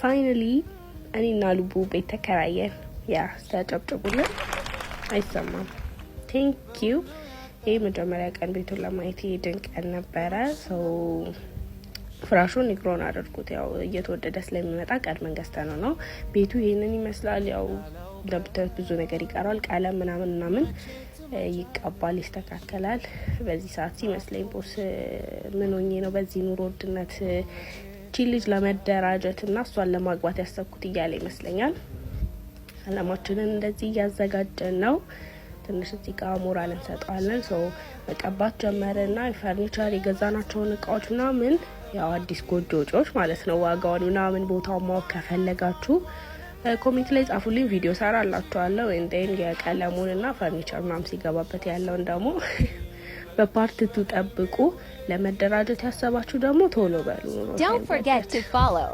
ፋይናሊ እኔና ሉቡ ቤት ተከራየን። ያ ተጨብጭቡልን አይሰማም። ቴንክ ዩ። ይሄ መጀመሪያ ቀን ቤቱን ለማየት ድንቅ ነበረ። ሰው ፍራሹን ኒግሮን አድርጉት። ያው እየተወደደ ስለሚመጣ ቀድመን ገዝተነው ነው። ቤቱ ይሄንን ይመስላል። ያው እንደምታዩት ብዙ ነገር ይቀራል። ቀለም ምናምን ይቀባል፣ ይስተካከላል። በዚህ ሰዓት ሲመስለኝ ቦስ ምን ሆኜ ነው በዚህ ኑሮ ውድነት እቺ ልጅ ለመደራጀት እና እሷን ለማግባት ያሰብኩት እያለ ይመስለኛል። አላማችንን እንደዚህ እያዘጋጀን ነው። ትንሽ እዚህ ጋር ሞራል እንሰጠዋለን። መቀባት ጀመረና የፈርኒቸር የገዛናቸውን እቃዎች ምናምን ያው አዲስ ጎጆ ወጪዎች ማለት ነው። ዋጋውን ምናምን ቦታውን ማወቅ ከፈለጋችሁ ኮሜንት ላይ ጻፉልኝ፣ ቪዲዮ ሰራላችኋለሁ። እንዴን የቀለሙንና ፈርኒቸር ምናምን ሲገባበት ያለውን ደግሞ በፓርት 2 ጠብቁ። ለመደራጀት ያሰባችሁ ደግሞ ቶሎ በሉ። Don't forget to follow